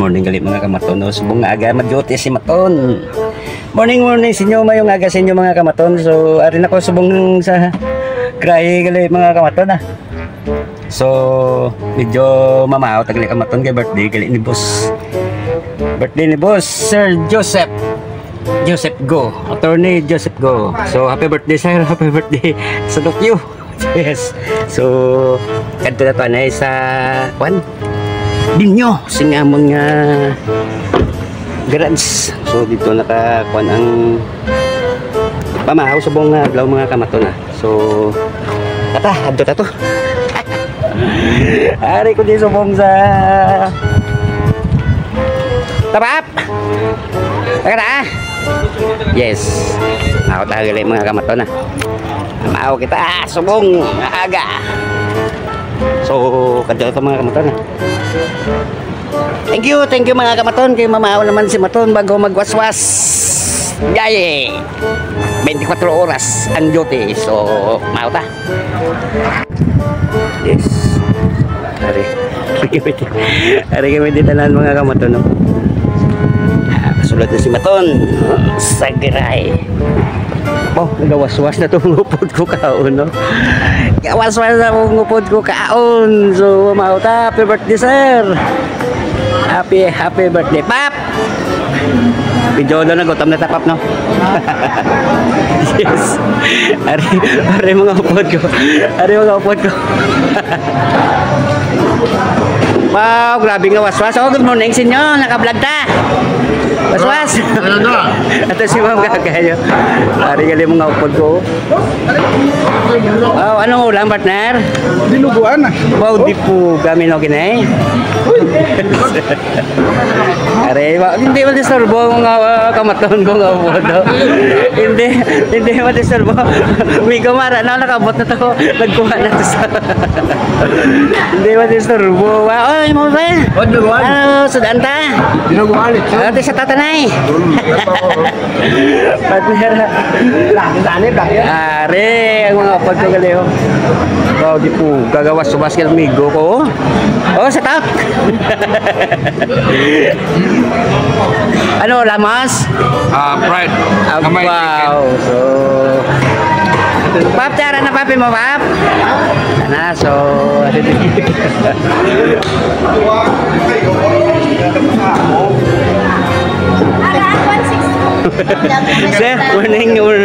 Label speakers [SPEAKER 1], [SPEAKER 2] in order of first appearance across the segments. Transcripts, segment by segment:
[SPEAKER 1] morning gali mga kamaton. No, subong nga aga mag-duty si Maton. Morning sa inyo, mayong aga sa inyo mga kamaton. So, arin ako subong sa grahe gali mga kamaton ah. So, medyo mamahaw tagali kamaton kay birthday gali ni boss. Birthday ni boss, Sir Joseph Go, Attorney Joseph Go. So, happy birthday sir, happy birthday sa Tokyo. Yes. So, kadto na panay sa kwan dinyo sing among garage. So dito nakakuan ang pamahaw subong adlaw mga kamaton na. So adto ta to. Ari ko di subong sa tapap. Taka. Yes. Ako tagali mga kamaton na. Maaw kita subong aga. So kadto ta mga kamaton na. Thank you mga kamaton. Kay mamaaw naman si Maton bago magwaswas. Yaye 24 oras ang duty. So maaw ta. Yes. Hari kami ditanan mga kamaton no? Kasulad na si Maton sa giray. Oh, nagawaswas na itong ngupod ko kaon, no? Gawaswas na itong ngupod ko kaon. So, maaw ta. Happy birthday, sir. Happy birthday, Pap. Video daw na gutom na tapap, no? Yes. Ari mga upod ko. Wow, grabe nga waswas. Oh, good morning sa inyo. Naka-vlog ta. Waswas. Ito si Ma'am Kakayo. Ari gali mga upod ko. Wow, anong ulam, partner?
[SPEAKER 2] Dinuguan.
[SPEAKER 1] Wow, di po kami no kinay. Ari, hindi mo disturbo mga kamaton ko nga upod. Hindi mo disturbo. May kumara na nakabot na to. Nagkuha na to sa... Hindi mo disturbo. Wow, mo ba? Ano, sudan ta?
[SPEAKER 2] Dinuguan ito.
[SPEAKER 1] Ito sa tatanay. Partner. Ari, ang mga upod ko gali. Wow, di po gagawas-subas ka ng migo ko. Oh, sa tap. Ano, lamas?
[SPEAKER 2] Pride.
[SPEAKER 1] Wow. So, Pap, tara na papi mo, Pap. Na, so, sir, morning.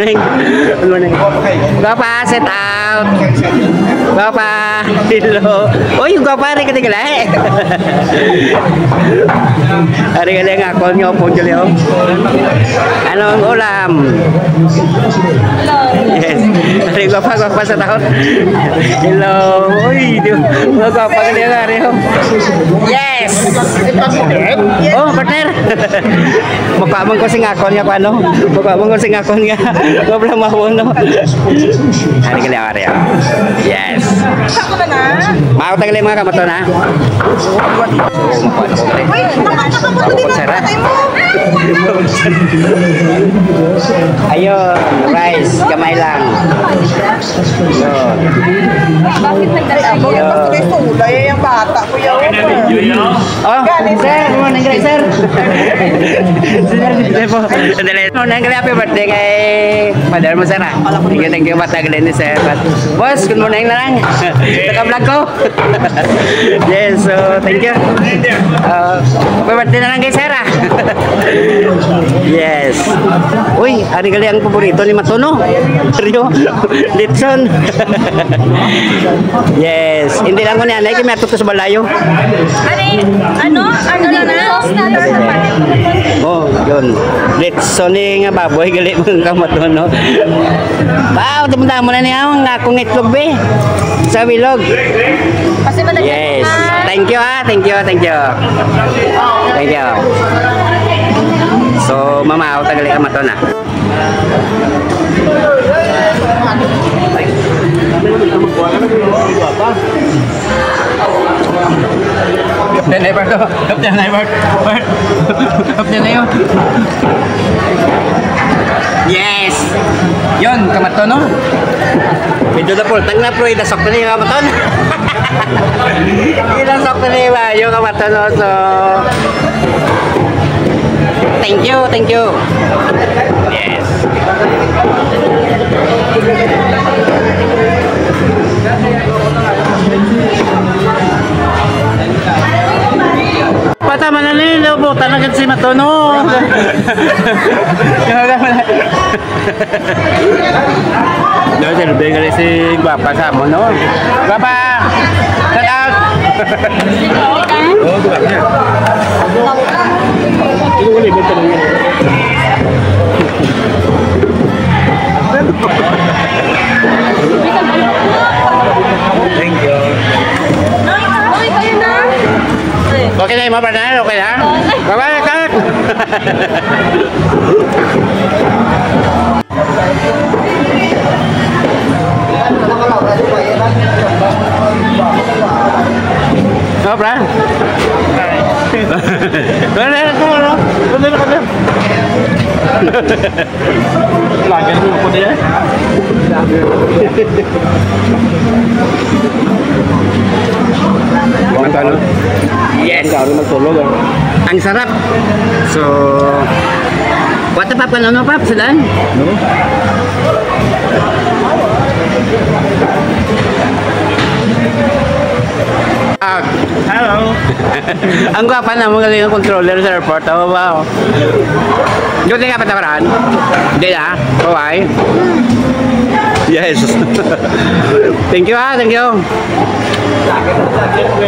[SPEAKER 1] Gapa, set out. Gapa, hello. Oh, yung gapa rin katigala eh. Hari kali nga ako nyo po dyan yun. Anong ulam? Yes. Hari gapa sa taon. Hello. Uy, mga gapa kali nga rin. Yes. Oh, partner. Magpamang ko sing akon nga paano? Magpamang ko sing akon nga. Wala mahon no. Hari kali nga rin. Yes. Mau tagali mga kamaton ha.
[SPEAKER 3] Uy, nakakapunta din ang tatay mo.
[SPEAKER 1] Ayun, rice, kamay lang. Yun.
[SPEAKER 3] Bakit nagdala mo? Gusto kayo sulay yung bata ko yun.
[SPEAKER 1] Oh, sir, morning guys, sir. Morning guys, happy birthday kay Father mo, sir. Thank you, matagal ni sir. Boss, good morning na lang. Naka-vlog ko. Yes, so thank you. Happy birthday na lang kay sir. Yes. Uy, ari gali ang paborito ni Matono. Rio, Litson. Yes, hindi lang ko ni anay kay matuto sa balayo.
[SPEAKER 3] Ano na?
[SPEAKER 1] Oh, yun. Litson ni nga baboy gali mga Matono. Wow, tumanda mo na niya ang akong itlog be. Sa bilog. Yes. Thank you ha. Thank you. So, mamaaw tagali ka mato na. Kapten Ebert to. Kapten Ebert. Kapten na yun. Yes. Yun, kamaton, no? Medyo na po, tag na po, idasok na yung kamaton. Idasok na yung kamaton, no? So, thank you, thank you. Yes. Patama na nila po, talagang si Matono. No, silbi ka rin si Guapa sa mo, no? Guapa! Cut out! Oo, Guapa niya. Ito ko libot ka lang yun. Thank you. Okay na yung mga partner, okay na? Bye-bye, kak! Oh, bra? Lagan mo ko din. Magkano? Yes. Ang sarap. So, what the pap ano pap sila? No. Hello. Ang gwapa na mga galing controller sa airport. Oh, wow. Doon nga patawaran? Hindi na? Okay. Yes. Thank you ha, thank you.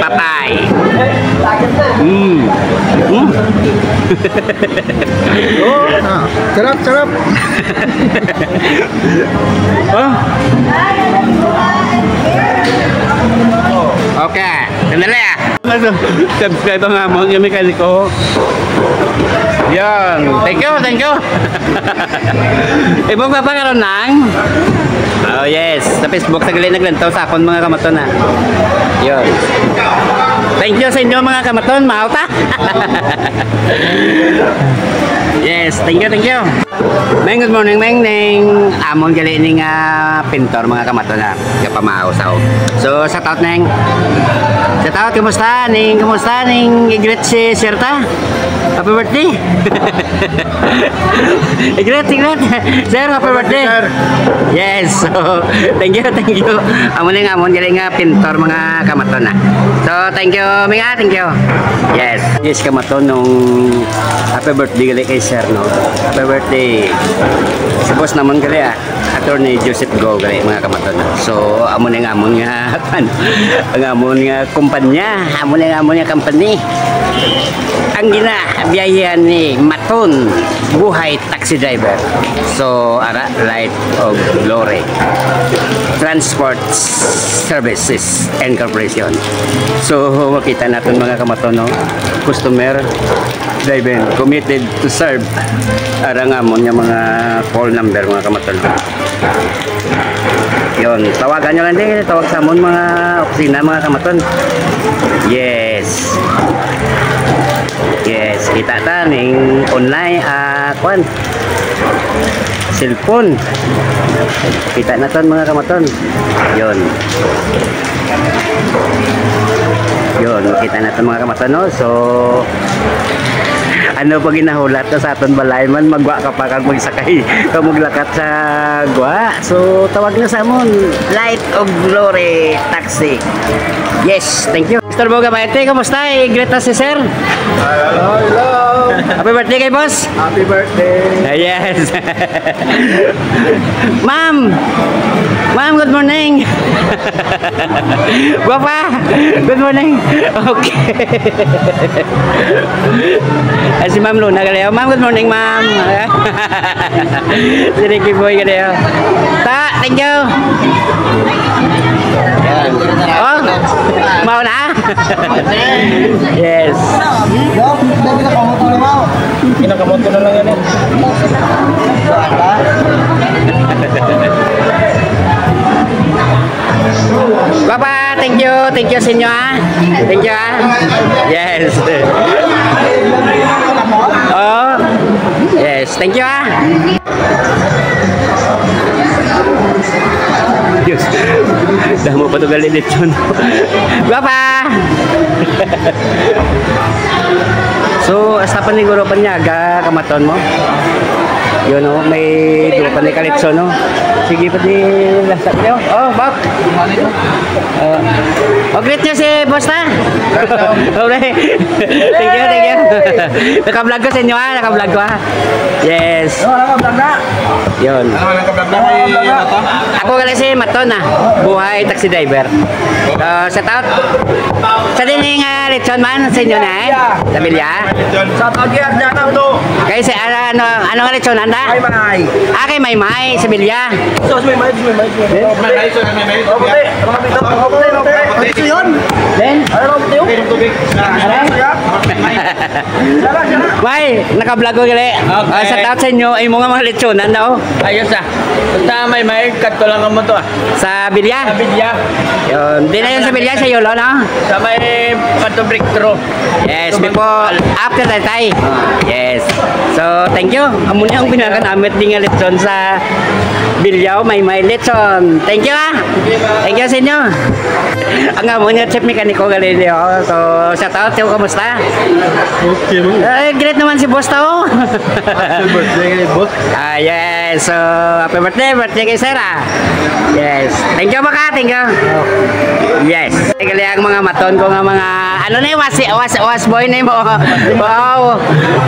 [SPEAKER 1] Bye-bye.
[SPEAKER 2] Sarap, sarap.
[SPEAKER 1] Oh. Okay, sandali ah. Subscribe nga mo yung mekaniko. Yan, thank you, thank you. Ibang papakaroon ng oh yes, sa Facebook sa galing naglantaw sa akon mga kamaton na. Yun. Thank you sa inyo mga kamaton, mahauta. Yes, thank you, thank you. Meng, good morning, Meng, Neng. Amon gali ning pintor mga kamaton na. Kapamausaw. So, shout out, Neng. Shout out, kumusta, Neng? Kumusta, Neng? I-greet si Sirta. Happy birthday. I-greet. Sir, happy birthday. Yes, so, thank you. Amon gali nga pintor mga kamaton na. So, thank you, Minga, thank you. Yes, kamaton nung happy birthday gali kay Sir, no? Happy birthday. Si boss naman gali Attorney Joseph Go gali mga kamaton. So amon nga ang amon nga kumpanya, amon nga company. Ang ginabiyahan ni Maton Buhay Taxi Driver. So ara Light of Glory Transport Services and Corporation. So makita natin mga kamaton, no? Customer driver committed to serve. Arang amon yung mga call number mga kamaton. Yun, tawagan nyo lang din. Tawag sa amon mga opisina mga kamaton. Yes, kita ta ning online kwan cellphone. Kita na ton mga kamaton. Yun, makita na ton mga kamaton, no? So ano pag ginahulat na sa aton balay man magwa ka pa kag magsakay kamuglakat sa gwa. So tawag na sa amon Light of Glory Taxi. Yes, thank you. Mr. Boga Maete, kamusta? I-greet na si Sir.
[SPEAKER 2] Hello.
[SPEAKER 1] Happy birthday kay boss.
[SPEAKER 2] Happy birthday.
[SPEAKER 1] Yes. Ma'am, good morning. Guapa, good morning. Okay. Si Ma'am Luna kalayo. Ma'am, good morning, Ma'am. Si Ricky Boy kalayo. Thank you. Yan. Oh, mau na? Yes.
[SPEAKER 2] Kinakamot ko na lang yan.
[SPEAKER 1] Papa, thank you sa inyo ha. Thank you ha. Yes. Oh, yes, thank you ha. Damo pa to galit yun. Guwapa! So, hasta pa ni Guro Panyaga, kamaton mo. Yun o, may dua pa ni Kalipso, no? Sige pa ni Lasa niyo. Oh, Bob! Greet niyo si Boss na. Okay. Thank you, thank you. Naka-vlog ko sa inyo ha, naka-vlog ko ha. Yes.
[SPEAKER 2] Naka-vlog na.
[SPEAKER 1] Yun.
[SPEAKER 2] Naka-vlog na.
[SPEAKER 1] Ako kasi si Maton na, buhay taxi driver. Shout out. Sa dining lechon man sa inyo na eh. Sa Bilya.
[SPEAKER 2] Shout out yan, shout out to.
[SPEAKER 1] Kayo si ano nga lechon anda?
[SPEAKER 2] May.
[SPEAKER 1] Kay May sa Bilya.
[SPEAKER 2] So, may may. Ito yun.
[SPEAKER 1] Then?
[SPEAKER 2] Ano ito?
[SPEAKER 1] May, naka-vlog ko gali. Shout out sa inyo ay mga lechon anda oh.
[SPEAKER 2] Ayos ah. Basta may kato lang mo to ah.
[SPEAKER 1] Sa Bilya.
[SPEAKER 2] Sa Bilya.
[SPEAKER 1] Yun. Di na yun sa Bilya sa Yolo no?
[SPEAKER 2] Sa may kato breakthrough.
[SPEAKER 1] Yes, before, after that ay. Yes. So, thank you. Amo niya ang pinakanamit din nga lechon sa Bilyaw, may lechon. Thank you ah. Thank you sa inyo. Ang amo niya, Chef Mekaniko Galileo. So, shout out. Yung kamusta?
[SPEAKER 2] Okay mo.
[SPEAKER 1] Great naman si Boss tao.
[SPEAKER 2] Happy birthday kay boss.
[SPEAKER 1] Yes. So, happy birthday kay Sarah. Yes. Thank you baka, thank you. Yes. Gali ang mga maton ko nga mga ano na yung was boy na mo. Wow.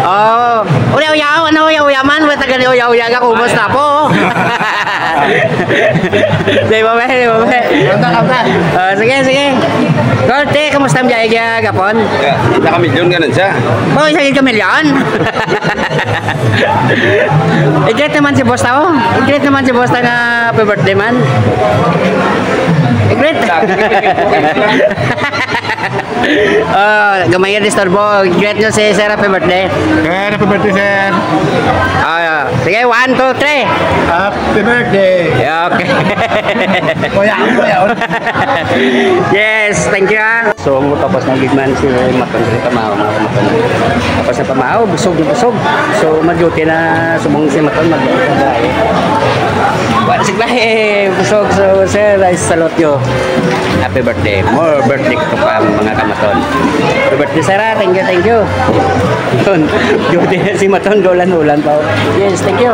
[SPEAKER 1] Oh. Uyaw, ano uyaman? Wala tagali uyaw ka kubos na po. Di ba ba? Sige. Gorte, kamusta ang biyahe kaya gapon?
[SPEAKER 2] Naka-milyon ganun siya.
[SPEAKER 1] Oh, isa ka milyon. I-greet naman si Boss tao. I-greet naman si Boss na happy birthday man. I-greet. Oh, gamay yung disturbo. I-greet nyo si Sir happy birthday.
[SPEAKER 2] Happy birthday, sir.
[SPEAKER 1] Sige, 1, 2, 3.
[SPEAKER 2] Happy birthday.
[SPEAKER 1] Okay.
[SPEAKER 2] Kuya.
[SPEAKER 1] Yes, thank you ah. So, tapos ng gigman si Maton dito pamahaw, mga Maton. Tapos na pamahaw, busog. So, mag-duty na sumong si Maton, mag-duty. Sige, busog. So, sir, I salute you. Happy birthday. More birthday ko pa mga kamaton. Happy birthday, sir. Thank you. Yun, duty na si Maton, ulan pa. Yes, thank you.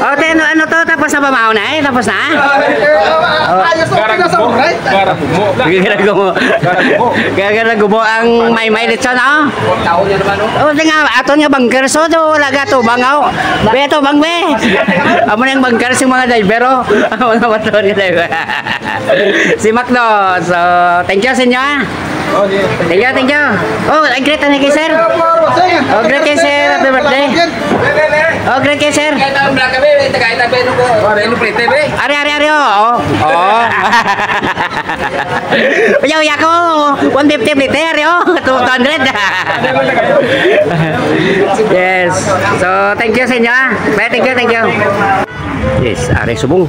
[SPEAKER 1] Okay, ano to? Tapos na pamahaw na eh? Tapos na?
[SPEAKER 3] Ayos ko sa right?
[SPEAKER 1] Kaya gumo ang may lechon oh.
[SPEAKER 3] Tao niya naman oh.
[SPEAKER 1] Oh, tinga aton nga bangker so do wala ga to bangaw. Be to bang be. Amo nang bangker si mga driver oh. Amo na maton nga driver. Si Macdo. So, thank you sa inyo ah. Thank you. Oh, great na kay sir. Oh, great kay sir. Happy birthday. Oh, great kay sir. Ari oh. Uya ko 150 plate ari oh. 200. Yes. So, thank you sa inyo ah. Thank you. Yes, ari subong.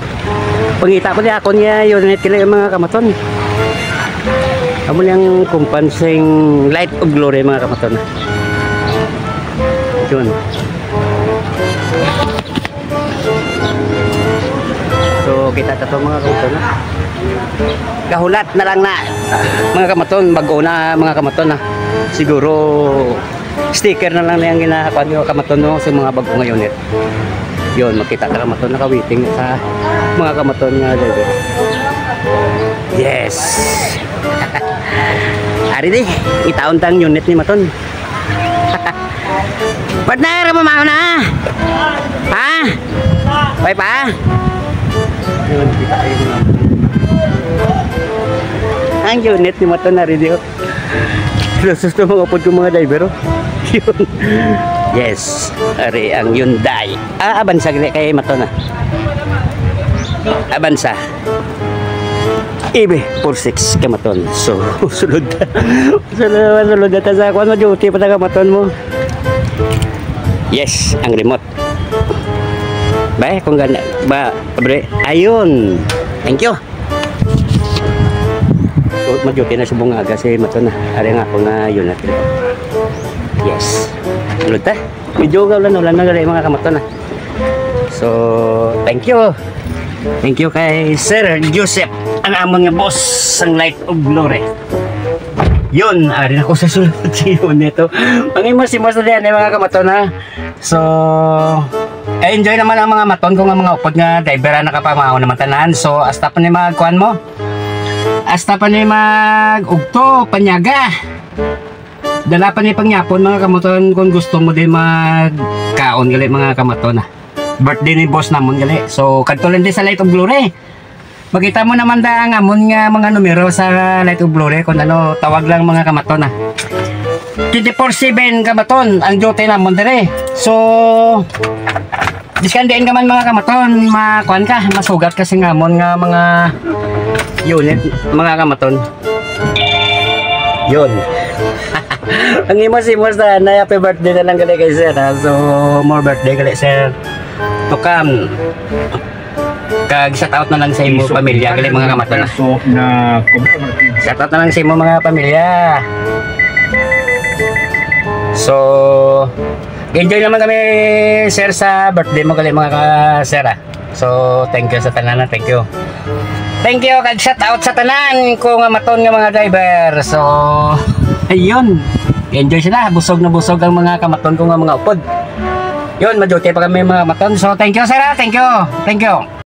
[SPEAKER 1] Pangita ko niya ako niya unit kila mga kamaton. Amo yang kumpansing light of glory mga kamaton. Yun. So kita to mga kamaton. Kahulat na lang na mga kamaton, bago na mga kamaton na. Siguro sticker na lang yung ginakuha niyo kamaton no sa mga bago ngayon eh. Yun, makita ka kamaton naka-waiting sa mga kamaton nga dito. Yes. Ari di, itaon tang unit ni Maton. Partner, mamaw na. Ha? Bye pa. Ang unit ni Maton na rin dito. Susto mga upod ko mga driver. Yun. Yes, ari ang Hyundai. Abansa kay Maton na. Abansa. EB46 kamaton. So, sulod na sa kung ano duty pa na kamaton mo. Yes, ang remote. Ba, kung gana, ba, bre, ayun. Thank you. So, mag-duty na subong aga si Maton na. Ari nga ako na yun natin. Yes. Sulod ta. Medyo ulan na gali mga kamaton na. So, thank you. Thank you kay Sir Joseph ang amon nga boss ang Light of Glory. Yun, arin ako sa sulod yun nito. Pangimos-imos na yan mga kamaton ha. So, enjoy naman ang mga maton kung ang mga upod nga diver na nakapamahaw naman tanan. So, hasta pa ni magkuhan mo. Hasta pa ni mag-ugto, panyaga. Dala pa ni pangyapon mga kamaton kung gusto mo din magkaon gali mga kamaton ha. Birthday ni boss namon gali. So, kadtulan din sa Light of Glory. Makita mo naman da ang amon nga mga numero sa Light of Glory kung ano tawag lang mga kamaton ha. 24/7 kamaton ang duty namon dire. So diskandiin ka man mga kamaton, makuan ka, masugat kasi ngamon nga mga unit mga kamaton. Yun. Ang imos-imos na happy birthday na lang gali kay sir ha. So more birthday gali sir to come. Kag shout out na lang sa imo pamilya gali mga kamaton na. Shout out na lang sa imo mga pamilya. So enjoy naman kami sir sa birthday mo gali mga sir ah. So thank you sa tanan, thank you. Thank you kag shout out sa tanan ko nga maton nga mga driver. So ayun. Enjoy sila, busog na busog ang mga kamaton ko nga mga upod. Yun, maduti pa kami mga maton. So thank you sir, thank you. Thank you.